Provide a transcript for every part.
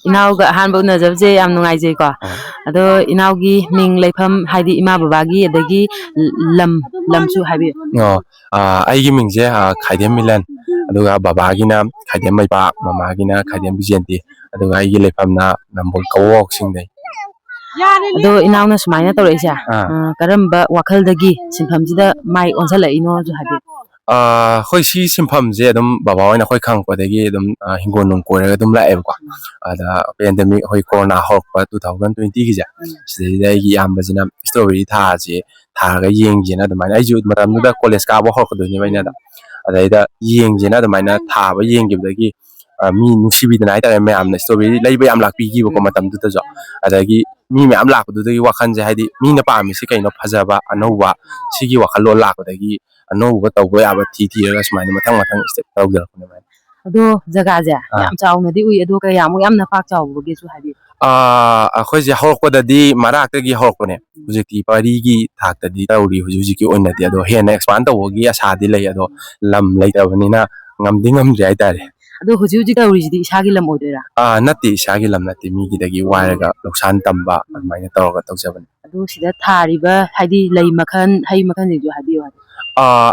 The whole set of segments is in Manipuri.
Inauga hanba unajabje yam nungaijai ko ado inaugi ming leifam haidi ima babagi adagi lamsu habi aigi mingje Khaidem Milan aduga babagina Khaidem maipa mamagina Khaidem Bijenti aduga aigi leifamna Nambol Kabowakching dai ado inauna sumaina tawreisa karamba wakhaldagi sinphamjida mai onsalai no ju habi khoi si simpham je dum baba oina khoi khang padagi dum hingon nung kore dum la eb ko ada pandemic hoi corona hok pa 2020 gi ja sidai gi yamba jina strawberry tha je tha ga yeng jina dum ai ju maram da college ka bo hok do ni baina da ada ida yeng jina dum ai tha ba yeng gi dagi mi nusibi da nai ta me am na strawberry lai ba am lak pi gi ko matam du ta jo ada gi mi me am lak du dagi wakhan je haidi mi na pa mi si kai no phajaba anouwa sigi wakhal lo lak dagi anouba tawbo yaba thi ga smaina mathang step tawger ko ne ado jaga ja yam chauna di ui ado ka yamu yam na pak chawbo ge su habi akhoi je horok da di marak ta gi horok ne hujiki pari gi thak ta di tawri hujiki onna di ado hena expand tawo gi asa di lai ado lam lai ta banina ngam jai tare ado huji tawri di isagi lam oidera nati isagi lam nati mi gi dagi wairaga loksan tamba maina tawga tawjaban ado sida thariba haidi lai makhan hai makhan ju habi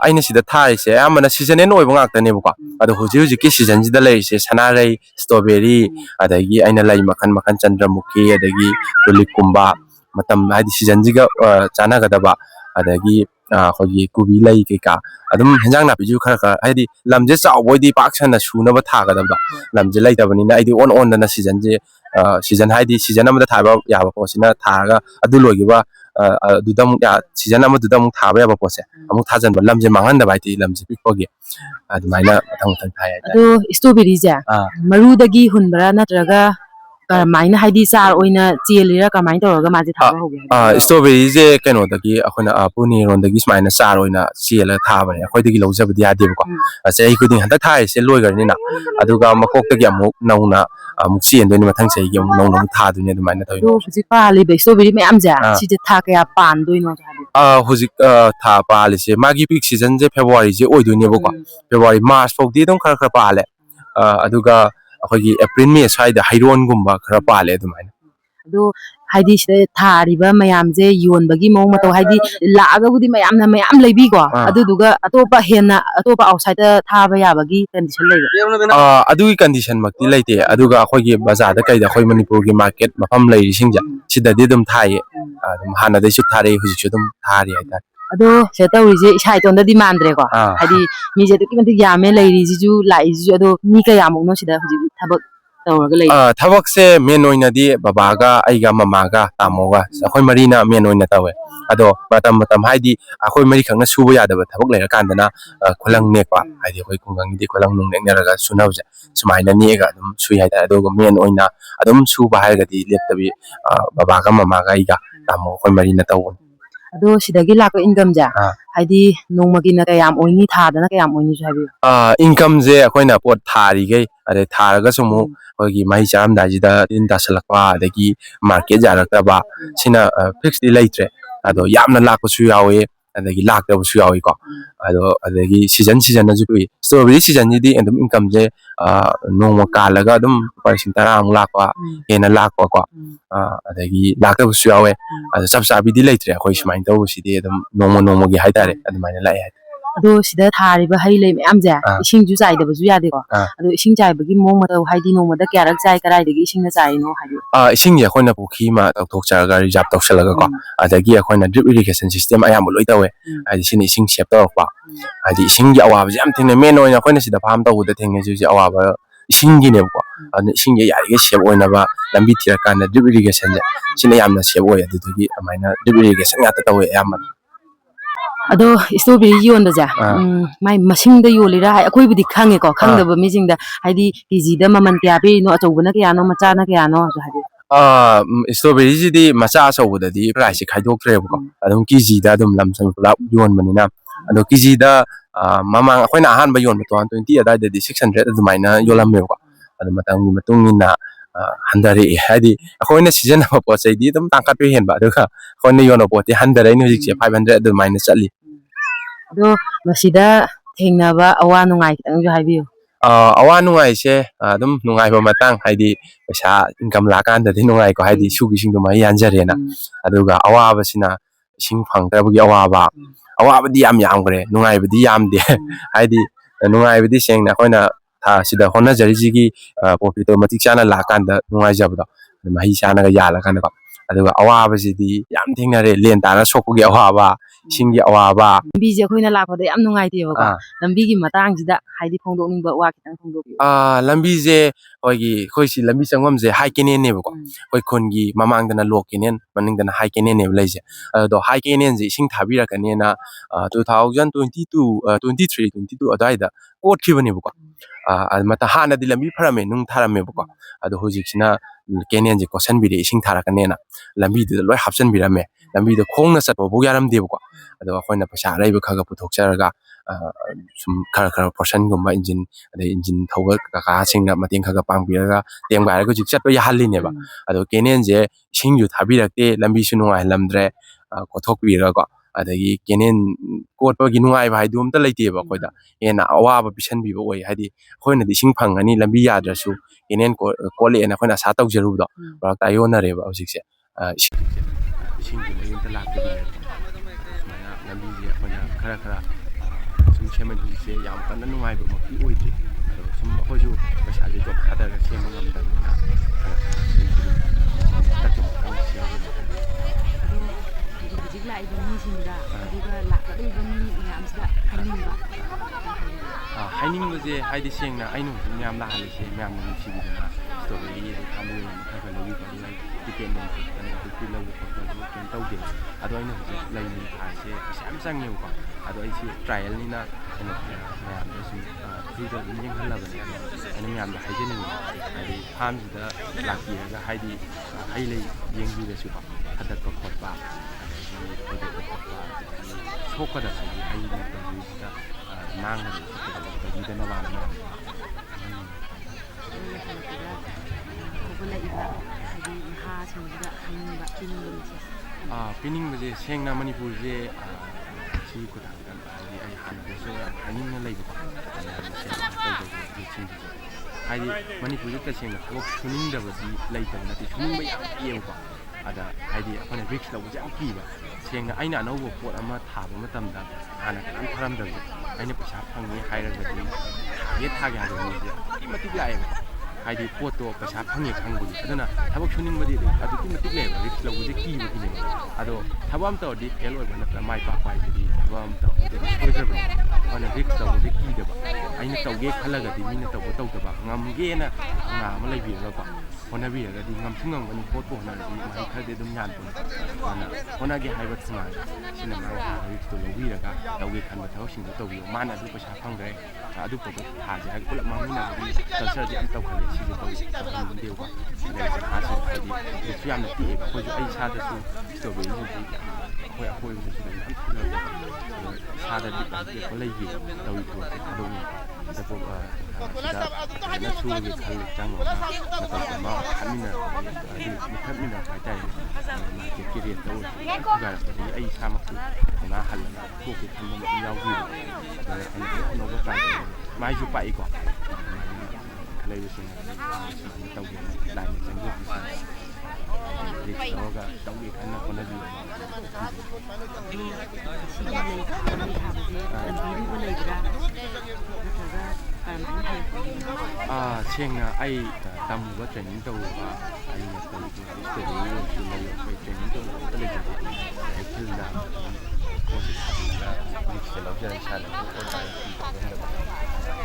aina sida thaise amana season en oiba ngakta ne ko ado huji ki season ji da lai se sanarei strawberry adagi aina lai makhan chandramukhi adagi tulip kumba matam haidi season ji ga chana ga daba adagi khogi kubi lai ke ka adum henjang na piju khara haidi lamje chawboi di paksana suna ba tha ga daba lamje lai tabani na aidi on na season je season haidi season amada thaba yaba ko sina thaga adu logi ba dudam ya season amada dudam thaba yaba ko se amuk thajan ba lamje mangan da baiti lamje pikpogi adumaina thang thai ado strawberry ja maru dagi hunbara natraga maina haidi char oina chelira kamai tawraga maje thaba hoge strawberry je keno dagi akhona puni ron dagi smaina char oina chela thaba ne akhoi dagi lojabadi ade ko chai kuding handa thai se loi garni na aduga makok dagi amuk nauna amuk chen doi mathang chai gi amuk nauna tha doi ne dumaina tawi huji pali be strawberry mayam ja sije tha kaya pan doi no huji tha pali se magi peak season je February je oi doi ne ko February March fok di dum khara pale aduga akhoi April May sai da hairon gumba khara pale dumaina ado haidi sida thariba mayam je yonbagi mong mato haidi laaga budi mayam na mayam leibi ko aduduga atopa hena atopa outside da thaba yabagi condition leiba adugi condition makti leite aduga akhoi bazar da kai da akhoi Manipur gi market mafam lei singja sida di dum thai adum hana dai su thare huji chu dum thari ai ta ado se tawri je isai ton da demand re ko haidi mi je ki menti yame leiri ji ju lai ji ado mi ka yamong no sida huji thabak thabak se main oina di babaga aiga mamaga tamoga akhoi marina main oina tawe ado matam haidi akhoi mari khangna suba yadaba thabak leira kandana kholang ne kwa haidi akhoi kungang di kholang nung nek naraga sunawja sumaina ni ga dum sui haida ado main oina adum suba haiga di leptabi babaga mamaga aiga tamo akhoi marina tawon ado sidagi lako income ja haidi nongmagi na kayam oini thadana kayam oini ju habi income je akoina pot thari gai are tharaga sumu hogi mai cham dajida din dasalakwa adagi market jarakta ba sina fix di laitre ado yamna lakko su yawe adagi lakta bu su yawe ko ado adagi season na ju pi strawberry season ni di endum income je nongma kalaga dum parsin tarang lakwa hena lakwa ko adagi lakta bu su yawe ado sabsabi di laitre khoi smain taw si di dum nongma gi haitare adumaina lai ado sida thariba hai lei mayam ja ising ju chai da bu ya de ko ado ising chai bagi mong ma taw haidi nongma da kyarak chai karai dagi ising na chai no haidi ising ye khoina pukhi ma tok charaga reserve tawsalaga ko adagi khoina drip irrigation system ayam loi tawe adi sini ising sep tawpa adi ising gi awa jam thine men oina khoina sida pham taw da thenge ju ji awa ba ising gi ne ko adi ising ye yari ge sep oina ba lambi thira kana drip irrigation ja sini yamna sep oya dugi amaina drip irrigation ya ta tawe yam ado strawberry yon da ja mai masing da yolira hai akoi budi khange ko khangda ba mijing da haidi kg da maman kya be no achobuna kya no macha na kya no haidi strawberry ji di macha achobuna di price khaidok tre ko adum kg da adum lamsang pula yon manina ado kg da mamang akoina ahan ba yon 2020 ada di 600 adumaina yolam me ko adum matang matungina handare haidi akoina season ba po sai di dum tangkat pe hen ba duka akoina yono po ti handare ni hujik 500 adumaina chali ado masida thengna ba awa nungai tang ju haibiyo ꯑꯋꯥ ꯅꯨꯡꯉꯥꯏꯁꯦ ꯑꯗꯨꯝ ꯅꯨꯡꯉꯥꯏꯕ ꯃꯇꯥꯡ ꯍꯥꯏꯗꯤ ꯄꯩꯁꯥ ꯏꯟꯀꯝ ꯂꯥꯛꯀꯥꯟꯗꯗꯤ ꯅꯨꯡꯉꯥꯏꯀꯣ ꯍꯥꯏꯗꯤ ꯁꯨꯒꯤꯁꯤꯡꯗꯣ ꯃꯍꯩ ꯌꯥꯟꯖꯔꯦꯅ ꯑꯗꯨꯒ ꯑꯋꯥꯕꯁꯤꯅ ꯏꯁꯤꯡ ꯐꯪꯗꯕꯒꯤ ꯑꯋꯥꯕ ꯑꯋꯥꯕꯗꯤ ꯌꯥꯝ ꯌꯥꯝꯈ꯭ꯔꯦ ꯅꯨꯡꯉꯥꯏꯕꯗꯤ ꯌꯥꯝꯗꯦ ꯍꯥꯏꯗꯤ ꯅꯨꯡꯉꯥꯏꯕꯗꯤ ꯁꯦꯡꯅ ꯑꯩꯈꯣꯏꯅ ꯁꯤꯗ ꯍꯣꯠꯅꯖꯔꯤꯁꯤꯒꯤ ꯄ꯭ꯔꯣꯐꯤꯠꯇꯣ ꯃꯇꯤꯛ ꯆꯥꯅ ꯂꯥꯛꯀꯥꯟꯗ ꯅꯨꯡꯉꯥꯏꯖꯕꯗꯣ ꯃꯍꯩ ꯆꯥꯅꯒ ꯌꯥꯜꯂꯀꯥꯟꯗꯀꯣ ꯑꯗꯨꯒ ꯑꯋꯥꯕꯁꯤꯗꯤ ꯌꯥꯝ ꯊꯦꯡꯅꯔꯦ ꯂꯦꯟ ꯇꯥꯔ ꯁꯣꯛꯄꯒꯤ ꯑꯋꯥꯕ ꯏꯁꯤꯡꯒꯤ ꯑꯋꯥꯕ ꯂꯝꯕꯤꯁꯦ ꯑꯩꯈꯣꯏꯅ ꯂꯥꯛꯄꯗ ꯌꯥꯝ ꯅꯨꯡꯉꯥꯏꯇꯦꯕꯀꯣ ꯂꯝꯕꯤꯒꯤ ꯃꯇꯥꯡꯁꯤꯗ ꯍꯥꯏꯗꯤ ꯐꯣꯡꯗꯣꯛꯅꯤꯡꯕ ꯋꯥ ꯈꯤꯇꯪ ꯐꯣꯡꯗꯣꯛꯄꯤꯌꯨ ꯂꯝꯕꯤꯁꯦ ꯑꯩꯈꯣꯏ ꯁꯤ ꯂꯝꯕꯤ ꯆꯪꯐꯝꯁꯦ ꯍꯥꯏ ꯀꯦꯅꯦꯟꯅꯦꯕꯀꯣ ꯑꯩꯈꯣꯏ ꯈꯨꯟꯒꯤ ꯃꯃꯥꯡꯗꯅ ꯂꯣ ꯀꯦꯅꯦꯟ ꯃꯅꯤꯡꯗꯅ ꯍꯥꯏ ꯀꯦꯅꯦꯟꯅꯦꯕ ꯂꯩꯁꯦ ꯑꯗꯣ ꯍꯥꯏ ꯀꯦꯅꯦꯟꯁꯦ ꯏꯁꯤꯡ ꯊꯥꯕꯤꯔꯛꯀꯅꯤꯅ 2022 ꯑꯗꯨꯋꯥꯏꯗ ꯀꯣꯠꯈꯤꯕꯅꯦꯕꯀꯣ ꯍꯥꯟꯅꯗꯤ ꯂꯝꯕꯤ ꯐꯔꯝꯃꯦ ꯅꯨꯡ ꯊꯥꯔꯝꯃꯦꯕꯀꯣ ꯑꯗꯣ ꯍꯧꯖꯤꯛꯁꯤꯅ ꯀꯦꯅꯦꯟꯁꯦ ꯀꯣꯠꯁꯟꯕꯤꯔꯦ ꯏꯁꯤꯡ ꯊꯥꯔꯛꯀꯅꯦꯅ ꯂꯝꯕꯤꯗꯨꯗ ꯂꯣꯏ ꯍꯥꯞꯆꯤꯟꯕꯤꯔꯝꯃꯦ ꯂꯝꯕꯤꯗꯣ ꯈꯣꯡꯅ ꯆꯠꯄꯐꯥꯎ ꯌꯥꯔꯝꯗꯦꯕꯀꯣ ꯑꯗꯣ ꯑꯩꯈꯣꯏꯅ ꯄꯩꯁꯥ ꯑꯔꯩꯕ ꯈꯔ ꯄꯨꯊꯣꯛꯆꯔꯒ ꯁꯨꯝ ꯈꯔ ꯄꯣꯔꯁꯟꯒꯨꯝꯕ ꯏꯟꯖꯤꯟ ꯑꯗꯩ ꯏꯟꯖꯤꯟ ꯊꯧꯕ ꯀꯀꯥꯁꯤꯡꯅ ꯃꯇꯦꯡ ꯈꯔ ꯄꯥꯡꯕꯤꯔꯒ ꯇꯦꯝꯒꯥꯏꯔꯒ ꯍꯧꯖꯤꯛ ꯆꯠꯄ ꯌꯥꯍꯜꯂꯤꯅꯦꯕ ꯑꯗꯣ ꯀꯦꯅꯦꯟꯁꯦ ꯏꯁꯤꯡꯁꯨ ꯊꯥꯕꯤꯔꯛꯇꯦ ꯂꯝꯕꯤꯁꯨ ꯅꯨꯡꯉꯥꯏꯍꯜꯂꯝꯗ꯭ꯔꯦ ꯀꯣꯊꯣꯛꯄꯤꯔꯒꯀꯣ ꯑꯗꯒꯤ ꯀꯦꯅꯦꯟ ꯀꯣꯠꯄꯒꯤ ꯅꯨꯡꯉꯥꯏꯕ ꯍꯥꯏꯗꯨ ꯑꯝꯇ ꯂꯩꯇꯦꯕ ꯑꯩꯈꯣꯏꯗ ꯍꯦꯟꯅ ꯑꯋꯥꯕ ꯄꯤꯁꯟꯕꯤꯕ ꯑꯣꯏ ꯍꯥꯏꯗꯤ ꯑꯩꯈꯣꯏꯅꯗꯤ ꯏꯁꯤꯡ ꯐꯪꯉꯅꯤ ꯂꯝꯕꯤ ꯌꯥꯗ꯭ꯔꯁꯨ ꯀꯦꯅꯦꯟ ꯀꯣꯠꯂꯛꯑꯦꯅ ꯑꯩꯈꯣꯏꯅ ꯑꯁꯥ ꯇꯧꯖꯔꯨꯕꯗꯣ ꯄꯨꯔꯥ ꯇꯥꯏꯌꯣꯟꯅꯔꯦꯕ ꯍꯧꯖꯤꯛꯁꯦ ꯏꯁꯤꯡꯁꯤ ꯃꯌꯨꯝꯗ ꯂꯥꯛꯇꯕꯤꯅꯦꯕ ꯁꯨꯃꯥꯏꯅ ꯂꯝꯕꯤꯁꯦ ꯑꯩꯈꯣꯏꯅ ꯈꯔ ꯁꯨꯝ ꯁꯦꯝꯃꯛ ꯍꯧꯖꯤꯛꯁꯦ ꯌꯥꯝ ꯀꯟꯅ ꯅꯨꯡꯉꯥꯏꯕꯃꯛꯇꯤ ꯑꯣꯏꯗ꯭ꯔꯤ ꯑꯗꯣ ꯁꯨꯝ ꯑꯩꯈꯣꯏꯁꯨ ꯄꯩꯁꯥꯁꯦ ꯖꯣꯕ ꯊꯥꯗꯔꯒ ꯁꯦꯝꯕ ꯉꯝꯗꯕꯅꯤꯅ ꯍꯧꯖꯤꯛ ꯂꯥꯛꯏꯕ ꯃꯤꯁꯤꯡꯗ ꯑꯗꯨꯒ ꯂꯥꯛꯀꯗꯧꯔꯤꯕ ꯃꯤ ꯃꯌꯥꯝꯁꯤꯗ ꯍꯥꯏꯅꯤꯡꯕ ꯍꯥꯏꯅꯤꯡꯕꯁꯦ ꯍꯥꯏꯗꯤ ꯁꯦꯡꯅ ꯑꯩꯅ ꯍꯧꯖꯤꯛ ꯃꯌꯥꯝ ꯂꯥꯛꯍꯜꯂꯤꯁꯦ ꯃꯌꯥꯝꯅ ꯅꯨꯡꯁꯤꯕꯤꯗꯅ ꯏꯁꯇ꯭ꯔꯣꯕꯦꯔꯤ ꯑꯗꯩ ꯊꯥꯡꯗ ꯌꯣꯟꯕ ꯈꯔ ꯂꯧꯕꯤꯕ ꯑꯗꯨꯒ ꯑꯩ ꯇꯤꯀꯦꯠ ꯅꯣꯡ ꯈꯣꯠꯄꯅ ꯍꯧꯖꯤꯛꯇꯤ ꯂꯧꯕ ꯈꯣꯠꯄ ꯑꯗꯨ ꯀꯩꯝ ꯇꯧꯗꯦ ꯑꯗꯣ ꯑꯩꯅ ꯍꯧꯖꯤꯛ ꯂꯩ ꯅꯨꯡ ꯊꯥꯔꯤꯁꯦ ꯄꯩꯁꯥ ꯌꯥꯝ ꯆꯪꯉꯦꯕꯀꯣ ꯑꯗꯣ ꯑꯩꯁꯤ ꯇ꯭ꯔꯥꯏꯌꯦꯜꯅꯤꯅ ꯑꯩꯅ ꯃꯌꯥꯝꯗ ꯁꯨꯝ ꯐ꯭ꯔꯤꯗ ꯑꯗꯨꯝ ꯌꯦꯡꯍꯜꯂꯕꯅꯦ ꯑꯗꯣ ꯑꯩꯅ ꯃꯌꯥꯝꯗ ꯍꯥꯏꯖꯅꯤꯡꯉꯤ ꯍꯥꯏꯗꯤ ꯐꯥꯔꯝꯁꯤꯗ ꯂꯥꯛꯄꯤꯔꯒ ꯍꯥꯏꯗꯤ ꯍꯩ ꯂꯩ ꯌꯦꯡꯕꯤꯔꯁꯨꯀꯣ ꯊꯥꯗꯠꯄ ꯈꯣꯠꯄ ꯑꯗꯒꯤ ꯊꯧꯗꯠꯄ ꯈꯣꯠꯄ ꯑꯗꯒꯤ ꯁꯣꯛꯀꯗꯕ ꯍꯥꯏꯗꯤ ꯍꯩ ꯃꯇꯝꯁꯤꯗ ꯃꯥꯡꯒꯗꯕ ꯈꯣꯠꯀꯗꯕ ꯇꯧꯕꯤꯗꯅꯕꯅ ꯃꯌꯥꯝ ꯍꯧꯒꯠꯂꯛꯏꯕ ꯍꯥꯏꯗꯤ ꯅꯍꯥꯁꯤꯡꯁꯤꯗ ꯍꯥꯏꯅꯤꯡꯕ ꯄꯤꯅꯤꯡꯕ ꯃꯦꯁꯦꯖ ꯄꯤꯅꯤꯡꯕꯁꯦ ꯁꯦꯡꯅ ꯃꯅꯤꯄꯨꯔꯁꯦ ꯁꯤꯒꯤ ꯈꯨꯗꯛꯇ ꯍꯥꯏꯗꯤ ꯑꯩ ꯍꯥꯟꯅꯗꯁꯨ ꯌꯥꯝ ꯍꯥꯏꯅꯤꯡꯅ ꯂꯩꯕꯀꯣ ꯃꯌꯥꯝꯅ ꯁꯦꯌꯔ ꯇꯧꯖꯒꯦ ꯌꯨꯠꯁꯤꯡꯁꯤꯁꯨ ꯍꯥꯏꯗꯤ ꯃꯅꯤꯄꯨꯔꯁꯦ ꯇꯁꯦꯡꯅ ꯊꯕꯛ ꯁꯨꯅꯤꯡꯗꯕꯗꯤ ꯂꯩꯇꯕ ꯅꯠꯇꯦ ꯁꯨꯅꯤꯡꯕ ꯌꯥꯝ ꯀꯤꯌꯦꯕꯀꯣ ꯑꯗ ꯍꯥꯏꯗꯤ ꯑꯩꯈꯣꯏꯅ ꯔꯤꯛꯁ ꯂꯧꯕꯁꯦ ꯌꯥꯝ ꯀꯤꯕ ꯁꯦꯡꯅ ꯑꯩꯅ ꯑꯅꯧꯕ ꯄꯣꯠ ꯑꯃ ꯊꯥꯕ ꯃꯇꯝꯗ ꯍꯥꯟꯅ ꯀꯅꯥꯝ ꯊꯥꯔꯝꯗꯕꯁꯦ ꯑꯩꯅ ꯄꯩꯁꯥ ꯐꯪꯉꯦ ꯍꯥꯏꯔꯒꯗꯤ ꯊꯥꯒꯦ ꯍꯥꯏꯕ ꯃꯤꯁꯦ ꯑꯗꯨꯛꯀꯤ ꯃꯇꯤꯛ ꯂꯥꯛꯑꯦꯕꯀꯣ ꯍꯥꯏꯗꯤ ꯄꯣꯠꯇꯣ ꯄꯩꯁꯥ ꯐꯪꯉꯦ ꯈꯪꯕꯒꯤ ꯑꯗꯨꯅ ꯊꯕꯛ ꯁꯨꯅꯤꯡꯕꯗꯤ ꯑꯗꯨꯛꯀꯤ ꯃꯇꯤꯛ ꯂꯩꯌꯦꯕ ꯔꯤꯛꯁ ꯂꯧꯕꯁꯦ ꯀꯤꯕꯒꯤꯅꯦꯕ ꯑꯗꯣ ꯊꯕꯛ ꯑꯃ ꯇꯧꯔꯗꯤ ꯐꯦꯜ ꯑꯣꯏꯕ ꯅꯠꯇ꯭ꯔꯒ ꯃꯥꯏ ꯄꯥꯛꯄ ꯍꯥꯏꯁꯤꯗꯤ ꯊꯕꯛ ꯑꯃ ꯇꯧꯔꯗꯤ ꯁꯣꯏꯗ꯭ꯔꯕꯅꯤ ꯑꯗꯨꯅ ꯔꯤꯛꯁ ꯂꯧꯕꯁꯦ ꯀꯤꯗꯕ ꯑꯩꯅ ꯇꯧꯒꯦ ꯈꯜꯂꯒꯗꯤ ꯃꯤꯅ ꯇꯧꯗꯕ ꯉꯝꯒꯦꯅ ꯊꯧꯅꯥ ꯑꯃ ꯂꯩꯕꯤꯔꯒꯀꯣ ꯍꯣꯠꯅꯕꯤꯔꯒꯗꯤ ꯉꯝꯁꯨ ꯉꯝꯒꯅꯤ ꯄꯣꯠꯄꯨ ꯍꯣꯠꯅꯔꯗꯤ ꯃꯍꯩ ꯈꯔꯗꯤ ꯑꯗꯨꯝ ꯌꯥꯟꯕꯅꯤ ꯑꯗꯨꯅ ꯍꯣꯠꯅꯒꯦ ꯍꯥꯏꯕ ꯊꯧꯅꯥꯁꯦ ꯁꯤꯅ ꯃꯥꯡ ꯊꯥꯕ ꯔꯤꯛꯁꯇꯣ ꯂꯧꯕꯤꯔꯒ ꯇꯧꯒꯦ ꯈꯟꯕ ꯊꯕꯛꯁꯤꯡꯗꯣ ꯇꯧꯕꯤꯌꯨ ꯃꯥꯅ ꯑꯗꯨ ꯄꯩꯁꯥ ꯐꯪꯈ꯭ꯔꯦ ꯑꯗꯨ ꯄꯣꯠꯇꯣ ꯊꯥꯁꯦ ꯍꯥꯏꯔꯒ ꯄꯨꯂꯞ ꯃꯥꯡꯃꯤꯟꯅꯕꯒꯤ ꯀꯜꯆꯔꯁꯦ ꯌꯥꯝ ꯇꯧꯈꯠꯂꯦ ꯁꯤꯁꯦ ꯇꯧꯍꯟꯅꯤꯡꯗꯦꯕꯀꯣ ꯂꯩꯔꯤꯕ ꯅꯍꯥꯁꯤꯡ ꯍꯥꯏꯗꯤ ꯔꯤꯛꯁꯁꯨ ꯌꯥꯝꯅ ꯄꯤꯛꯑꯦꯕ ꯑꯩꯈꯣꯏꯁꯨ ꯑꯩ ꯏꯁꯥꯗꯁꯨ ꯏꯁꯇ꯭ꯔꯣꯕꯦꯔꯤꯁꯤꯗꯤ ꯌꯥꯝ ꯑꯩꯈꯣꯏ ꯑꯀꯣꯏꯕꯗꯁꯨ ꯃꯌꯥꯝ ꯊꯦꯡꯅꯔꯛꯄ ꯑꯗꯣ ꯏꯁꯥꯗ ꯕꯤꯠ ꯂꯩꯈꯤ ꯇꯧꯔꯤ ꯊꯕꯛꯁꯦ ꯊꯥꯗꯣꯛꯅꯤꯡꯕ ꯁꯤꯗ ꯐꯖꯅ ꯁꯨꯔꯒꯦ ꯈꯜꯂꯦ ꯆꯪꯉꯒ ꯃꯇꯝ ꯑꯃ ꯃꯨꯊꯠꯃꯤꯟꯅꯔꯛꯄ ꯍꯥꯏꯇꯥꯔꯦꯅꯦ ꯃꯥꯔꯀꯦꯠꯀꯤ ꯔꯦꯠꯇ ꯑꯣꯏꯔꯁꯨ ꯊꯨꯒꯥꯏꯔꯛꯄꯗꯒꯤ ꯑꯩ ꯏꯁꯥꯃꯛꯁꯨ ꯊꯧꯅꯥ ꯍꯜꯂꯒ ꯊꯣꯛꯀꯦ ꯈꯟꯕ ꯃꯇꯝ ꯌꯥꯎꯈꯤꯕ ꯑꯗꯨꯅ ꯑꯩꯅ ꯑꯅꯧꯕ ꯇ꯭ꯔꯥꯏ ꯇꯧꯕ ꯃꯥꯏꯁꯨ ꯄꯥꯛꯏꯀꯣ ꯂꯩꯕꯁꯤꯡꯅ ꯁꯨꯃꯥꯏꯅ ꯇꯧꯒꯦ ꯂꯥꯏꯟꯗ ꯆꯪꯖꯕꯁꯤꯡ ꯔꯤꯛꯁ ꯂꯧꯔꯒ ꯇꯧꯒꯦ ꯈꯟꯅ ꯍꯣꯠꯅꯕꯤꯌꯨ ꯇꯝꯕꯤꯔꯨꯕ ꯂꯩꯕ꯭ꯔꯥ ꯅꯠꯇ꯭ꯔꯒ ꯀꯔꯝꯍꯥꯏꯅ ꯍꯩꯔꯛꯄꯅꯣ ꯁꯦꯡꯅ ꯑꯩ ꯇꯝꯃꯨꯕ ꯇ꯭ꯔꯦꯅꯤꯡ ꯇꯧꯔꯨꯕ ꯑꯩꯅ ꯇꯧꯔꯤꯕ ꯏꯁꯇ꯭ꯔꯣꯕꯦꯔꯤ ꯑꯣꯏꯔꯁꯨ ꯂꯩ ꯑꯩꯈꯣꯏ ꯇ꯭ꯔꯦꯅꯤꯡ ꯇꯧꯕ ꯑꯝꯇ ꯂꯩꯖꯗꯦ ꯗꯥꯏꯔꯦꯛ ꯐꯤꯜꯗ ꯄꯣꯠꯁꯦ ꯊꯥꯕꯤꯔꯒ ꯔꯤꯛꯁꯁꯦ ꯂꯧꯖꯔ ꯏꯁꯥꯅ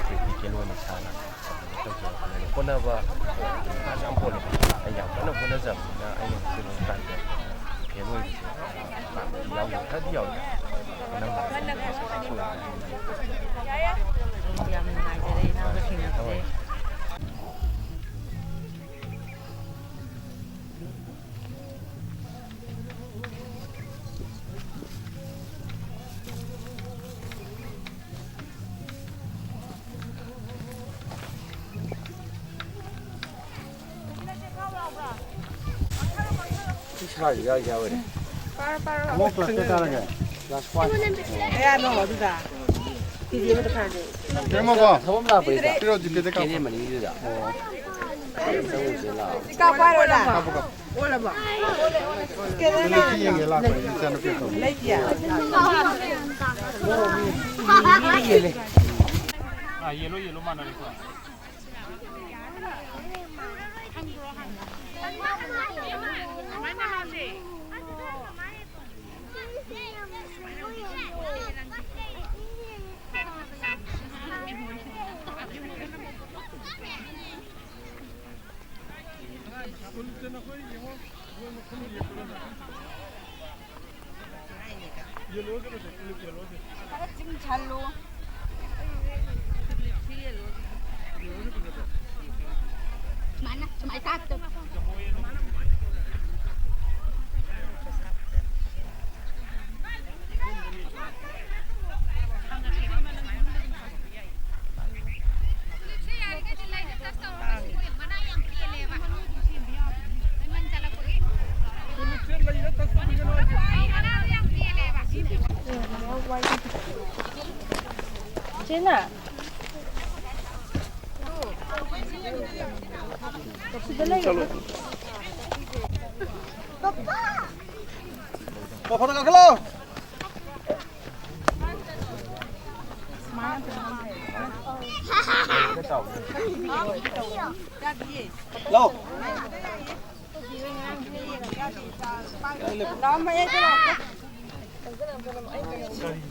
ꯄ꯭ꯔꯦꯛꯇꯤꯀꯦꯜ ꯑꯣꯏꯅ ꯏꯁꯥꯅ ꯇꯧꯖꯔꯛꯄꯅꯦ ꯍꯣꯠꯅꯕ ꯃꯥꯁꯨ ꯌꯥꯝ ꯄꯣꯜꯂꯦ ꯑꯩ ꯌꯥꯝ ꯀꯟꯅ ꯍꯣꯠꯅꯖꯕꯅꯤꯅ ꯑꯩꯅ ꯉꯁꯤꯐꯥꯎ ꯇ꯭ꯔꯥꯏ ꯇꯧꯕ ꯐꯦꯜ ꯑꯣꯏꯕꯁꯦ ꯄꯥꯛꯇꯤ ꯌꯥꯎꯗꯦ ꯈꯔꯗꯤ ꯌꯥꯎꯏ ꯌꯥꯝ ꯅꯨꯡꯉꯥꯏꯖꯔꯦ ꯏꯅꯥꯎꯒ ꯊꯦꯡꯅꯕꯁꯦ ꯀꯌꯥꯅꯣ ꯑꯗꯨꯗ ꯀꯦꯖꯤ ꯑꯃꯗ ꯐꯔꯅꯤ 대먹어. 저번 나 보이다. 필요지 비대가. 걔네 많이 이러자. Cina. 뭐 받아가 글로. 로. Đó mà cái nào?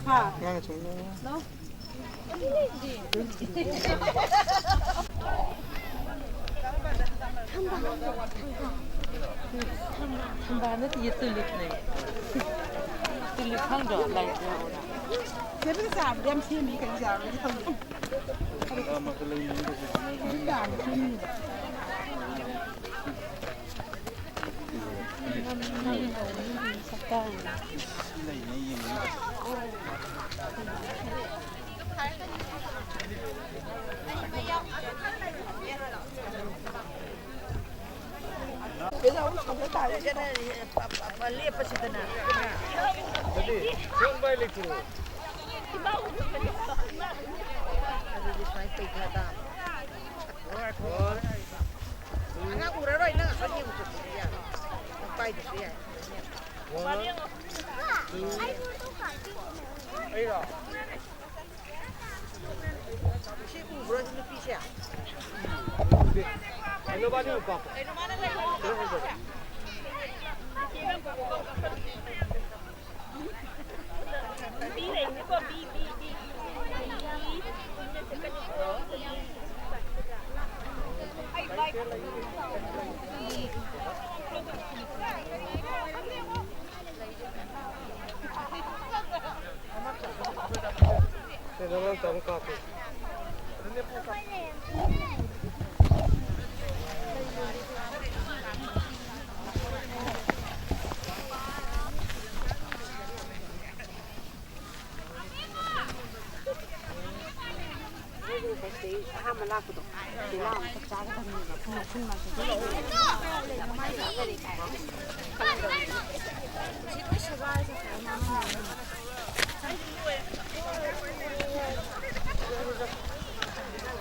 Hả? 그냥 정도. Nó thì tulip này. Tulip không rõ lại rồi. Thế bây giờ đem thêm mấy cái giờ cái không được. Bây giờ ông không có tài cho nên liệp vào xịt nào. 어디? 좋은 바이 렉트로. Anak udah roy nang asal dia untuk dia. Sampai di dia. Ayo. Si ubro di pisah. Ano ba niyo pa? Ano mana lagi? Naman tong kape.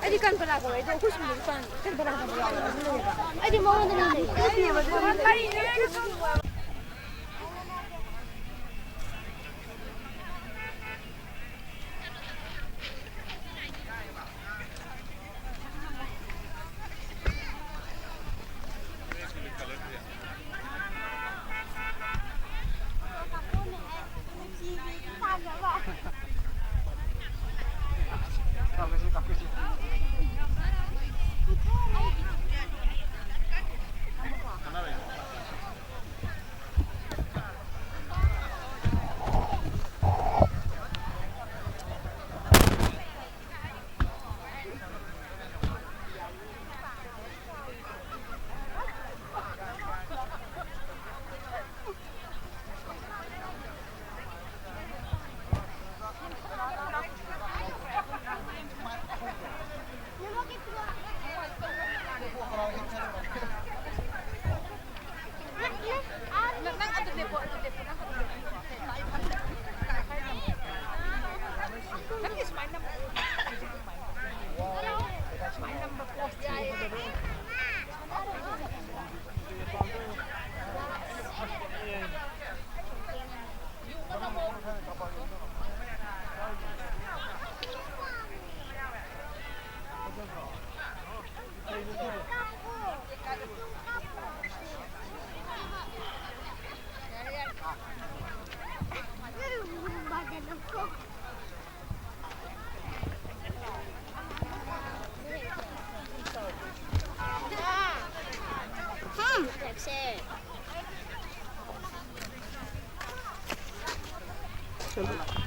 Edi kan pala ko ito ko sumu kan pala ko edi mo na ni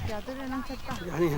야들을 낭쳤다. 아니.